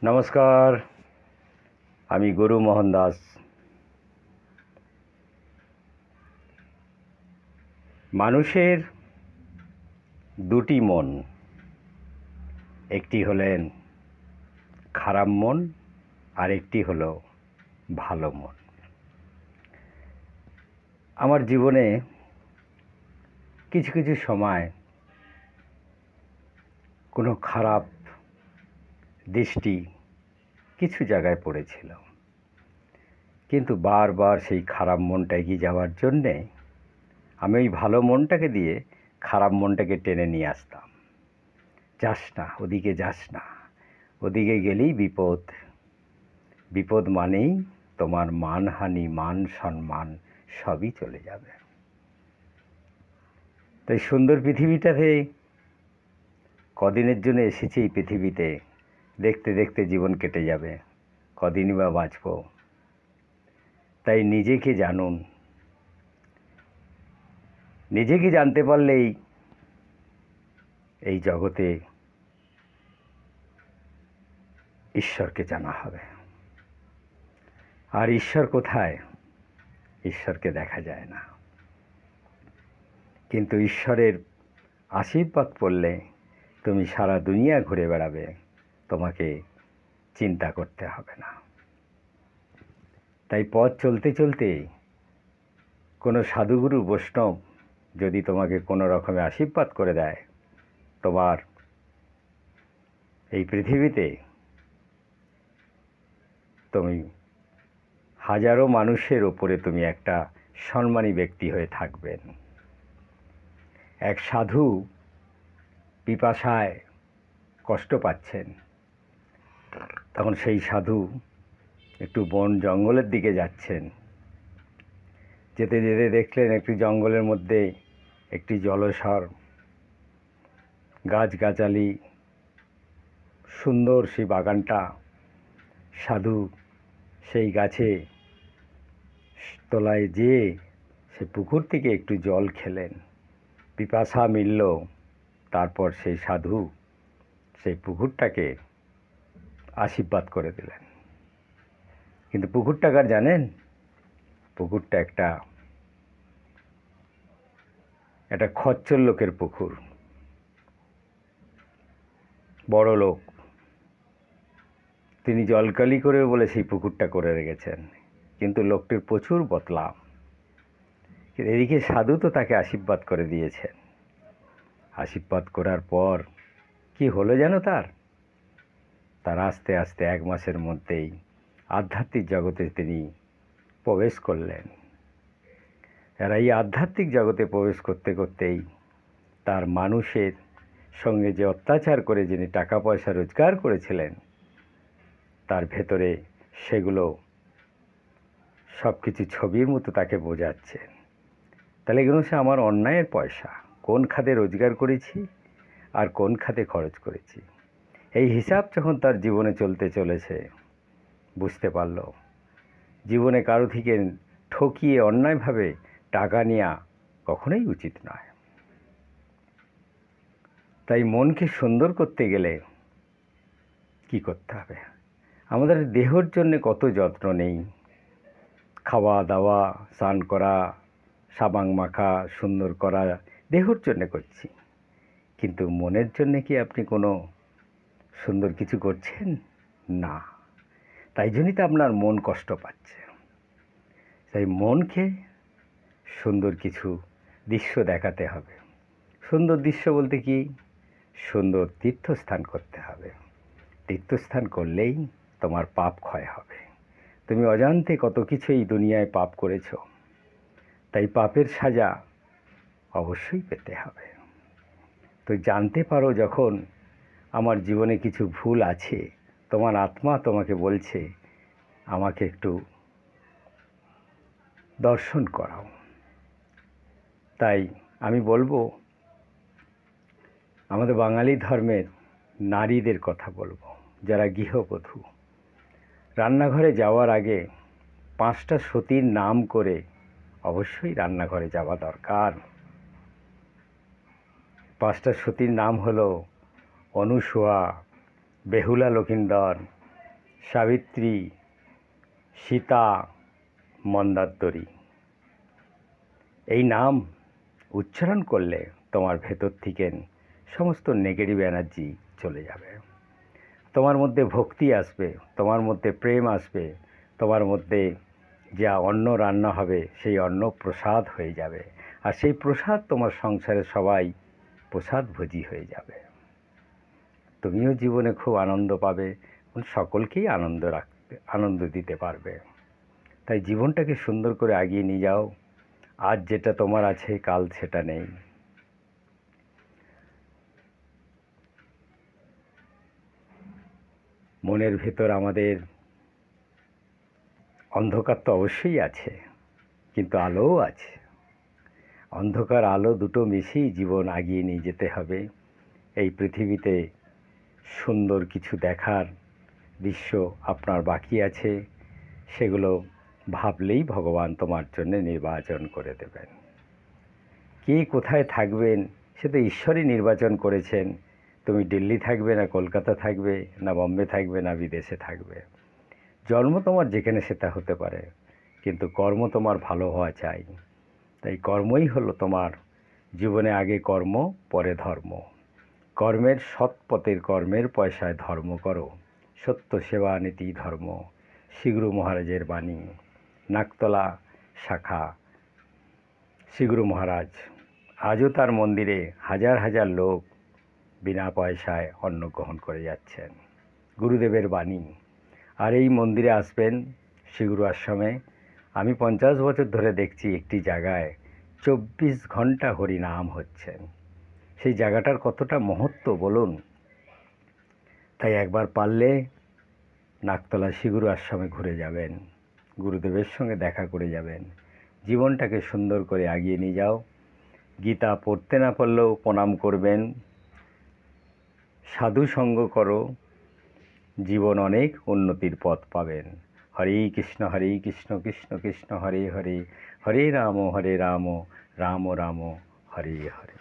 নমস্কার, আমি গুরু মোহন দাস। মানুষের দুটি মন, একটি হলেন খারাপ মন আর একটি হলো ভালো মন। আমার জীবনে কিছু কিছু সময় কোনো খারাপ দৃষ্টি কিছু জায়গায় পড়েছিল, কিন্তু বারবার সেই খারাপ মনটা এগিয়ে যাওয়ার জন্যে আমি ওই ভালো মনটাকে দিয়ে খারাপ মনটাকে টেনে নিয়ে আসতাম। যাস না, ওদিকে যাস না, ওদিকে গেলেই বিপদ, বিপদ মানেই তোমার মানহানি, মান সম্মান সবই চলে যাবে। তাই সুন্দর পৃথিবীটাতে কদিনের জন্য এসেছি এই পৃথিবীতে, দেখতে দেখতে জীবন কেটে যাবে, কদিনই বা বাঁচব। তাই নিজেকে জানুন, নিজেকে জানতে পারলেই এই জগতে ঈশ্বরকে জানা হবে। আর ঈশ্বর কোথায়? ঈশ্বরকে দেখা যায় না, কিন্তু ঈশ্বরের আশীর্বাদ পড়লে তুমি সারা দুনিয়া ঘুরে বেড়াবে, তোমাকে চিন্তা করতে হবে না। তাই পথ চলতে চলতে কোনো সাধুগুরু বৈষ্ণব যদি তোমাকে কোনো রকমে আশীর্বাদ করে দেয়, তোমার এই পৃথিবীতে তুমি হাজারো মানুষের ওপরে তুমি একটা সম্মানী ব্যক্তি হয়ে থাকবেন। এক সাধু পিপাসায় কষ্ট পাচ্ছেন, তখন সেই সাধু একটু বন জঙ্গলের দিকে যাচ্ছেন। যেতে যেতে দেখলেন একটি জঙ্গলের মধ্যে একটি জলস্বর, গাছগাছালি, সুন্দর সেই বাগানটা। সাধু সেই গাছে তলায় যেয়ে সে পুকুর থেকে একটু জল খেলেন, পিপাসা মিলল। তারপর সেই সাধু সেই পুকুরটাকে আশীর্বাদ করে দিলেন। কিন্তু পুকুরটা কার জানেন? পুকুরটা একটা খচ্চর লোকের পুকুর, বড় লোক। তিনি জলকালি করে বলে সেই পুকুরটা করে রেখেছেন, কিন্তু লোকটির প্রচুর বদলা। এদিকে সাধু তো তাকে আশীর্বাদ করে দিয়েছেন। আশীর্বাদ করার পর কি হলো জানো? তার আস্তে আস্তে 1 মাসের মধ্যেই আধ্যাত্মিক জগতে তিনি প্রবেশ করলেন। আর এই আধ্যাত্মিক জগতে প্রবেশ করতে করতেই তার মানুষের সঙ্গে যে অত্যাচার করে যিনি টাকা পয়সা রোজগার করেছিলেন, তার ভেতরে সেগুলো সব কিছু ছবির মতো তাকে বোঝাচ্ছে। তাহলে এগুলো সে আমার অন্যায়ের পয়সা, কোন খাতে রোজগার করেছি আর কোন খাতে খরচ করেছি, এই হিসাব যখন তার জীবনে চলতে চলেছে, বুঝতে পারল জীবনে কারো থেকে ঠকিয়ে অন্যায়ভাবে টাকা নেওয়া কখনোই উচিত নয়। তাই মনকে সুন্দর করতে গেলে কি করতে হবে? আমাদের দেহর জন্য কত যত্ন নেই, খাওয়া দাওয়া, স্নান করা, সাবান মাখা, সুন্দর করা, দেহর জন্য করছি, কিন্তু মনের জন্য কি আপনি কোনো সুন্দর কিছু করছেন? না। তাই জন্যই তো আপনার মন কষ্ট পাচ্ছে। তাই মনকে সুন্দর কিছু দৃশ্য দেখাতে হবে। সুন্দর দৃশ্য বলতে কি? সুন্দর তীর্থস্থান করতে হবে। তীর্থস্থান করলেই তোমার পাপ ক্ষয় হবে। তুমি অজান্তে কত কিছু এই দুনিয়ায় পাপ করেছ, তাই পাপের সাজা অবশ্যই পেতে হবে। তো জানতে পারো যখন আমার জীবনে কিছু ভুল আছে, তোমার আত্মা তোমাকে বলছে আমাকে একটু দর্শন করাও। তাই আমি বলবো, আমাদের বাঙালি ধর্মের নারীদের কথা বলবো, যারা গৃহবধূ, রান্নাঘরে যাওয়ার আগে 5টা সতীর নাম করে অবশ্যই রান্নাঘরে যাওয়া দরকার। 5টা সতীর নাম হলো অনুসূয়া, বেহুলা লকিন্দর, সাবিত্রী, সীতা, মন্দারতরী, এই নাম উচ্চারণ করলে তোমার ভেতর থেকে সমস্ত নেগেটিভ এনার্জি চলে যাবে। তোমার মধ্যে ভক্তি আসবে, তোমার মধ্যে প্রেম আসবে, তোমার মধ্যে যা অন্ন রান্না হবে সেই অন্ন প্রসাদ হয়ে যাবে, আর সেই প্রসাদ তোমার সংসারে সবাই প্রসাদভোজী হয়ে যাবে। তুমিও জীবনে খুব আনন্দ পাবে, সকলকেই আনন্দ দিতে পারবে। তাই জীবনটাকে সুন্দর করে এগিয়ে নিয়ে যাও। আজ যেটা তোমার আছে কাল সেটা নেই। মনের ভেতর আমাদের অন্ধকার তো অবশ্যই আছে, কিন্তু আলোও আছে। অন্ধকার আলো দুটো মিশিয়ে জীবন এগিয়ে নিয়ে যেতে হবে। এই পৃথিবীতে সুন্দর কিছু দেখার দৃশ্য আপনার বাকি আছে, সেগুলো ভাবলেই ভগবান তোমার জন্য নির্বাচন করে দেবেন। কে কোথায় থাকবেন সে তো ঈশ্বরই নির্বাচন করেছেন। তুমি দিল্লি থাকবে না কলকাতা থাকবে, না বম্বে থাকবে, না বিদেশে থাকবে। জন্ম তোমার যেখানে সেটা হতে পারে, কিন্তু কর্ম তোমার ভালো হওয়া চাই। তাই কর্মই হলো তোমার জীবনে, আগে কর্ম পরে ধর্ম। কর্মের সৎ পথের কর্মের পয়সায় ধর্ম করো, সত্য সেবা নীতি ধর্ম। শ্রীগুরু মহারাজের বাণী, নাকতলা শাখা শ্রীগুরু মহারাজ। আজও তার মন্দিরে হাজার হাজার লোক বিনা পয়সায় অন্ন গ্রহণ করে যাচ্ছেন, গুরুদেবের বাণী। আর এই মন্দিরে আসবেন শ্রীগুরু আশ্রমে। আমি 50 বছর ধরে দেখছি একটি জায়গায় 24 ঘন্টা হরিনাম হচ্ছেন। সেই জায়গাটার কতটা মহত্ব বলুন। তাই একবার পারলে নাকতলা শ্রীগুরু আশ্রমে ঘুরে যাবেন, গুরুদেবের সঙ্গে দেখা করে যাবেন। জীবনটাকে সুন্দর করে এগিয়ে নিয়ে যাও। গীতা পড়তে না পারলেও প্রণাম করবেন, সাধু সঙ্গ করো, জীবন অনেক উন্নতির পথ পাবেন। হরে কৃষ্ণ কৃষ্ণ কৃষ্ণ হরে হরে, হরে রাম রাম রাম হরে হরে।